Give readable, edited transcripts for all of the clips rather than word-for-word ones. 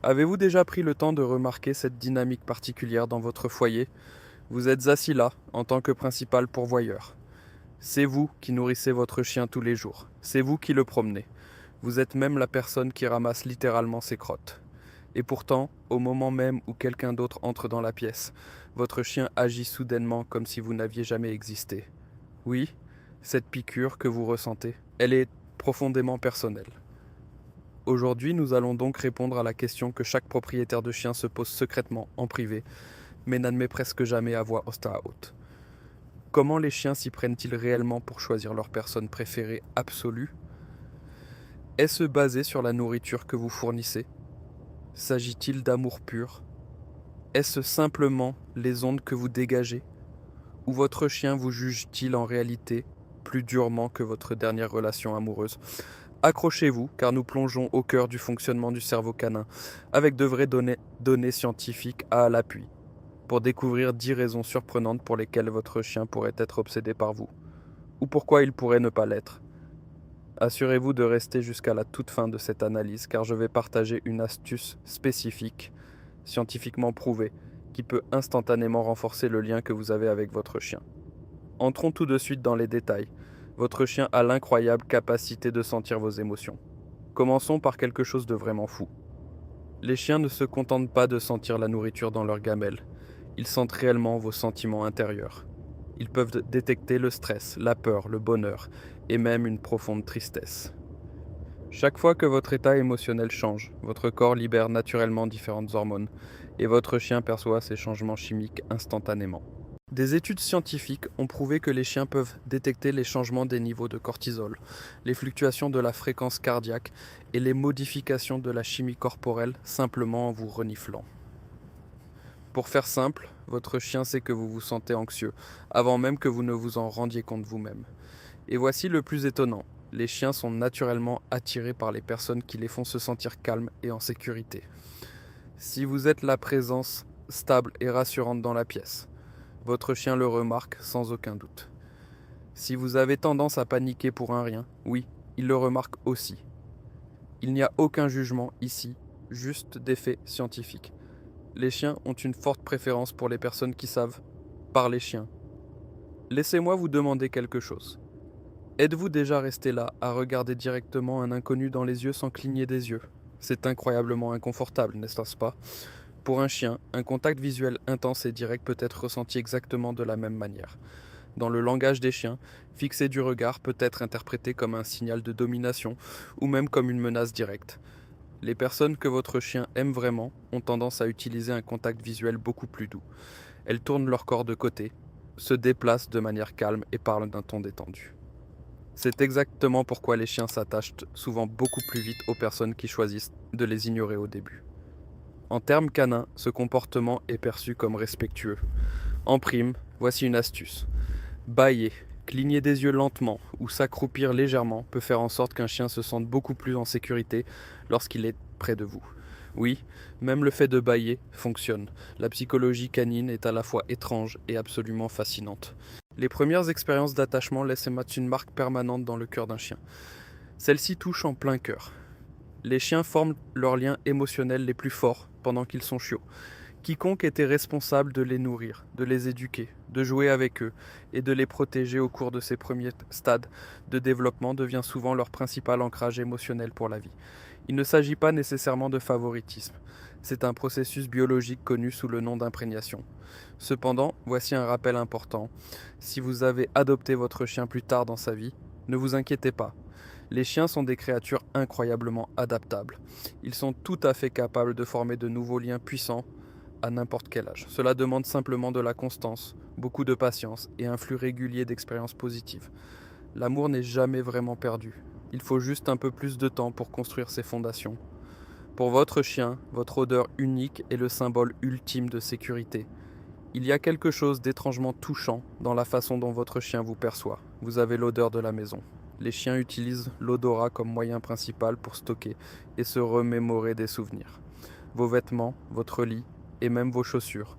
Avez-vous déjà pris le temps de remarquer cette dynamique particulière dans votre foyer? Vous êtes assis là, en tant que principal pourvoyeur. C'est vous qui nourrissez votre chien tous les jours. C'est vous qui le promenez. Vous êtes même la personne qui ramasse littéralement ses crottes. Et pourtant, au moment même où quelqu'un d'autre entre dans la pièce, votre chien agit soudainement comme si vous n'aviez jamais existé. Oui, cette piqûre que vous ressentez, elle est profondément personnelle. Aujourd'hui, nous allons donc répondre à la question que chaque propriétaire de chien se pose secrètement en privé, mais n'admet presque jamais à voix haute. Comment les chiens s'y prennent-ils réellement pour choisir leur personne préférée absolue? Est-ce basé sur la nourriture que vous fournissez? S'agit-il d'amour pur? Est-ce simplement les ondes que vous dégagez? Ou votre chien vous juge-t-il en réalité plus durement que votre dernière relation amoureuse? Accrochez-vous, car nous plongeons au cœur du fonctionnement du cerveau canin, avec de vraies données scientifiques à l'appui, pour découvrir 10 raisons surprenantes pour lesquelles votre chien pourrait être obsédé par vous, ou pourquoi il pourrait ne pas l'être. Assurez-vous de rester jusqu'à la toute fin de cette analyse, car je vais partager une astuce spécifique, scientifiquement prouvée, qui peut instantanément renforcer le lien que vous avez avec votre chien. Entrons tout de suite dans les détails. Votre chien a l'incroyable capacité de sentir vos émotions. Commençons par quelque chose de vraiment fou. Les chiens ne se contentent pas de sentir la nourriture dans leur gamelle. Ils sentent réellement vos sentiments intérieurs. Ils peuvent détecter le stress, la peur, le bonheur et même une profonde tristesse. Chaque fois que votre état émotionnel change, votre corps libère naturellement différentes hormones et votre chien perçoit ces changements chimiques instantanément. Des études scientifiques ont prouvé que les chiens peuvent détecter les changements des niveaux de cortisol, les fluctuations de la fréquence cardiaque et les modifications de la chimie corporelle simplement en vous reniflant. Pour faire simple, votre chien sait que vous vous sentez anxieux, avant même que vous ne vous en rendiez compte vous-même. Et voici le plus étonnant, les chiens sont naturellement attirés par les personnes qui les font se sentir calmes et en sécurité. Si vous êtes la présence stable et rassurante dans la pièce, votre chien le remarque sans aucun doute. Si vous avez tendance à paniquer pour un rien, oui, il le remarque aussi. Il n'y a aucun jugement ici, juste des faits scientifiques. Les chiens ont une forte préférence pour les personnes qui savent parler chien. Laissez-moi vous demander quelque chose. Êtes-vous déjà resté là à regarder directement un inconnu dans les yeux sans cligner des yeux? C'est incroyablement inconfortable, n'est-ce pas? Pour un chien, un contact visuel intense et direct peut être ressenti exactement de la même manière. Dans le langage des chiens, fixer du regard peut être interprété comme un signal de domination ou même comme une menace directe. Les personnes que votre chien aime vraiment ont tendance à utiliser un contact visuel beaucoup plus doux. Elles tournent leur corps de côté, se déplacent de manière calme et parlent d'un ton détendu. C'est exactement pourquoi les chiens s'attachent souvent beaucoup plus vite aux personnes qui choisissent de les ignorer au début. En termes canins, ce comportement est perçu comme respectueux. En prime, voici une astuce. Bâiller, cligner des yeux lentement ou s'accroupir légèrement peut faire en sorte qu'un chien se sente beaucoup plus en sécurité lorsqu'il est près de vous. Oui, même le fait de bâiller fonctionne. La psychologie canine est à la fois étrange et absolument fascinante. Les premières expériences d'attachement laissent émettre une marque permanente dans le cœur d'un chien. Celle-ci touche en plein cœur. Les chiens forment leurs liens émotionnels les plus forts pendant qu'ils sont chiots. Quiconque était responsable de les nourrir, de les éduquer, de jouer avec eux et de les protéger au cours de ces premiers stades de développement devient souvent leur principal ancrage émotionnel pour la vie. Il ne s'agit pas nécessairement de favoritisme. C'est un processus biologique connu sous le nom d'imprégnation. Cependant, voici un rappel important. Si vous avez adopté votre chien plus tard dans sa vie, ne vous inquiétez pas. Les chiens sont des créatures incroyablement adaptables. Ils sont tout à fait capables de former de nouveaux liens puissants à n'importe quel âge. Cela demande simplement de la constance, beaucoup de patience et un flux régulier d'expériences positives. L'amour n'est jamais vraiment perdu. Il faut juste un peu plus de temps pour construire ses fondations. Pour votre chien, votre odeur unique est le symbole ultime de sécurité. Il y a quelque chose d'étrangement touchant dans la façon dont votre chien vous perçoit. Vous avez l'odeur de la maison. Les chiens utilisent l'odorat comme moyen principal pour stocker et se remémorer des souvenirs. Vos vêtements, votre lit et même vos chaussures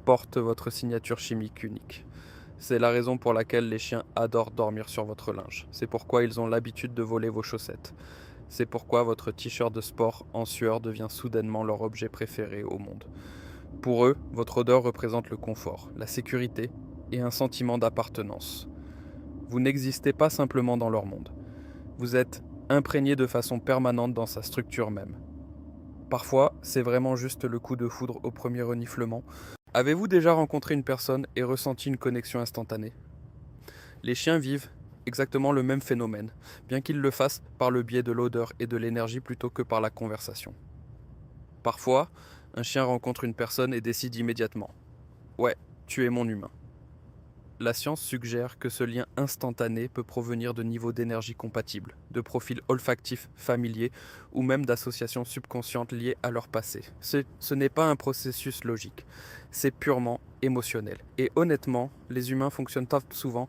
portent votre signature chimique unique. C'est la raison pour laquelle les chiens adorent dormir sur votre linge. C'est pourquoi ils ont l'habitude de voler vos chaussettes. C'est pourquoi votre t-shirt de sport en sueur devient soudainement leur objet préféré au monde. Pour eux, votre odeur représente le confort, la sécurité et un sentiment d'appartenance. Vous n'existez pas simplement dans leur monde. Vous êtes imprégné de façon permanente dans sa structure même. Parfois, c'est vraiment juste le coup de foudre au premier reniflement. Avez-vous déjà rencontré une personne et ressenti une connexion instantanée ? Les chiens vivent exactement le même phénomène, bien qu'ils le fassent par le biais de l'odeur et de l'énergie plutôt que par la conversation. Parfois, un chien rencontre une personne et décide immédiatement : ouais, tu es mon humain. La science suggère que ce lien instantané peut provenir de niveaux d'énergie compatibles, de profils olfactifs familiers ou même d'associations subconscientes liées à leur passé. Ce n'est pas un processus logique, c'est purement émotionnel. Et honnêtement, les humains fonctionnent souvent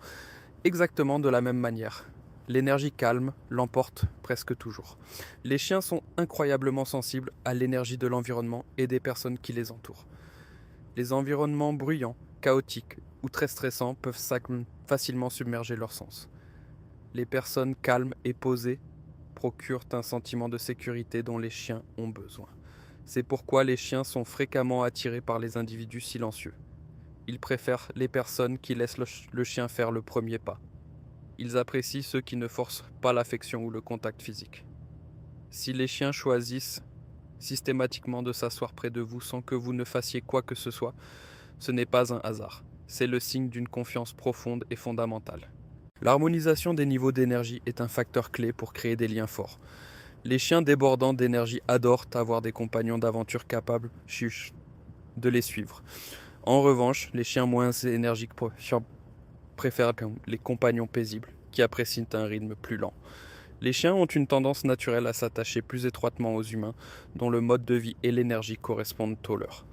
exactement de la même manière. L'énergie calme l'emporte presque toujours. Les chiens sont incroyablement sensibles à l'énergie de l'environnement et des personnes qui les entourent. Les environnements bruyants, chaotiques ou très stressants peuvent facilement submerger leur sens. Les personnes calmes et posées procurent un sentiment de sécurité dont les chiens ont besoin. C'est pourquoi les chiens sont fréquemment attirés par les individus silencieux. Ils préfèrent les personnes qui laissent le chien faire le premier pas. Ils apprécient ceux qui ne forcent pas l'affection ou le contact physique. Si les chiens choisissent systématiquement de s'asseoir près de vous sans que vous ne fassiez quoi que ce soit, ce n'est pas un hasard. C'est le signe d'une confiance profonde et fondamentale. L'harmonisation des niveaux d'énergie est un facteur clé pour créer des liens forts. Les chiens débordants d'énergie adorent avoir des compagnons d'aventure capables de les suivre. En revanche, les chiens moins énergiques préfèrent les compagnons paisibles qui apprécient un rythme plus lent. Les chiens ont une tendance naturelle à s'attacher plus étroitement aux humains, dont le mode de vie et l'énergie correspondent aux leurs.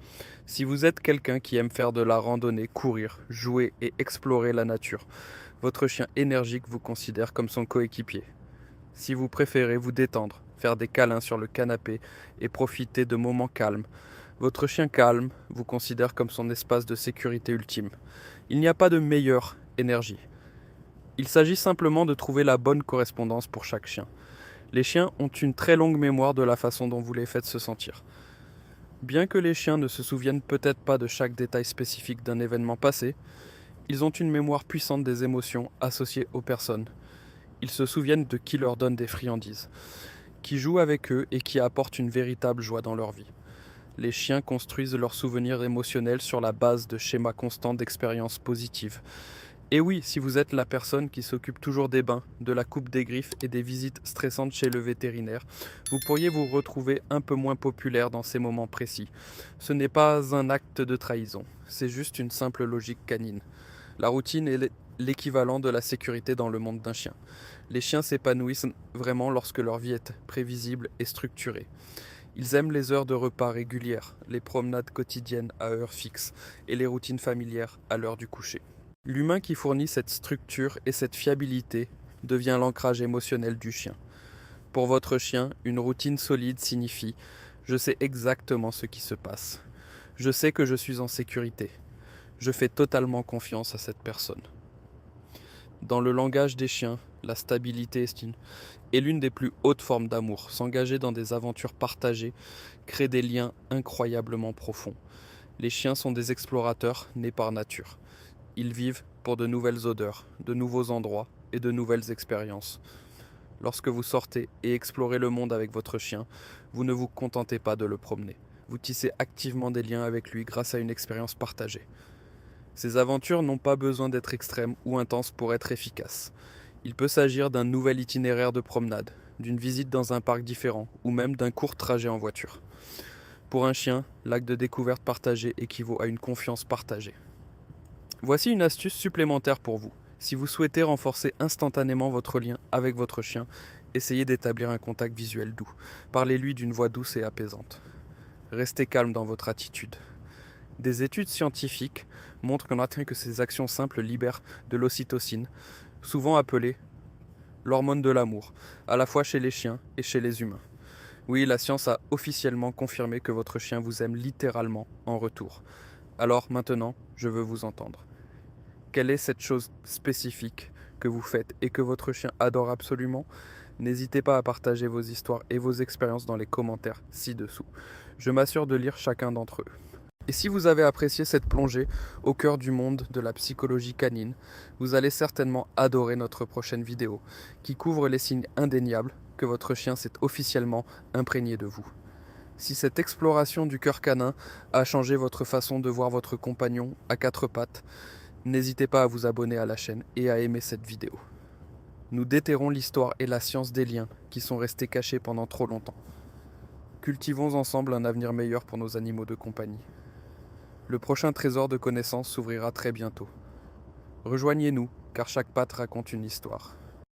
Si vous êtes quelqu'un qui aime faire de la randonnée, courir, jouer et explorer la nature, votre chien énergique vous considère comme son coéquipier. Si vous préférez vous détendre, faire des câlins sur le canapé et profiter de moments calmes, votre chien calme vous considère comme son espace de sécurité ultime. Il n'y a pas de meilleure énergie. Il s'agit simplement de trouver la bonne correspondance pour chaque chien. Les chiens ont une très longue mémoire de la façon dont vous les faites se sentir. Bien que les chiens ne se souviennent peut-être pas de chaque détail spécifique d'un événement passé, ils ont une mémoire puissante des émotions associées aux personnes. Ils se souviennent de qui leur donne des friandises, qui joue avec eux et qui apporte une véritable joie dans leur vie. Les chiens construisent leurs souvenirs émotionnels sur la base de schémas constants d'expériences positives. Et oui, si vous êtes la personne qui s'occupe toujours des bains, de la coupe des griffes et des visites stressantes chez le vétérinaire, vous pourriez vous retrouver un peu moins populaire dans ces moments précis. Ce n'est pas un acte de trahison, c'est juste une simple logique canine. La routine est l'équivalent de la sécurité dans le monde d'un chien. Les chiens s'épanouissent vraiment lorsque leur vie est prévisible et structurée. Ils aiment les heures de repas régulières, les promenades quotidiennes à heure fixe et les routines familières à l'heure du coucher. L'humain qui fournit cette structure et cette fiabilité devient l'ancrage émotionnel du chien. Pour votre chien, une routine solide signifie : je sais exactement ce qui se passe. Je sais que je suis en sécurité. Je fais totalement confiance à cette personne. Dans le langage des chiens, la stabilité est l'une des plus hautes formes d'amour. S'engager dans des aventures partagées crée des liens incroyablement profonds. Les chiens sont des explorateurs nés par nature. Ils vivent pour de nouvelles odeurs, de nouveaux endroits et de nouvelles expériences. Lorsque vous sortez et explorez le monde avec votre chien, vous ne vous contentez pas de le promener. Vous tissez activement des liens avec lui grâce à une expérience partagée. Ces aventures n'ont pas besoin d'être extrêmes ou intenses pour être efficaces. Il peut s'agir d'un nouvel itinéraire de promenade, d'une visite dans un parc différent ou même d'un court trajet en voiture. Pour un chien, l'acte de découverte partagée équivaut à une confiance partagée. Voici une astuce supplémentaire pour vous. Si vous souhaitez renforcer instantanément votre lien avec votre chien, essayez d'établir un contact visuel doux. Parlez-lui d'une voix douce et apaisante. Restez calme dans votre attitude. Des études scientifiques montrent que ces actions simples libèrent de l'ocytocine, souvent appelée l'hormone de l'amour, à la fois chez les chiens et chez les humains. Oui, la science a officiellement confirmé que votre chien vous aime littéralement en retour. Alors maintenant, je veux vous entendre. Quelle est cette chose spécifique que vous faites et que votre chien adore absolument ? N'hésitez pas à partager vos histoires et vos expériences dans les commentaires ci-dessous. Je m'assure de lire chacun d'entre eux. Et si vous avez apprécié cette plongée au cœur du monde de la psychologie canine, vous allez certainement adorer notre prochaine vidéo, qui couvre les signes indéniables que votre chien s'est officiellement imprégné de vous. Si cette exploration du cœur canin a changé votre façon de voir votre compagnon à quatre pattes, n'hésitez pas à vous abonner à la chaîne et à aimer cette vidéo. Nous déterrons l'histoire et la science des liens qui sont restés cachés pendant trop longtemps. Cultivons ensemble un avenir meilleur pour nos animaux de compagnie. Le prochain trésor de connaissances s'ouvrira très bientôt. Rejoignez-nous, car chaque patte raconte une histoire.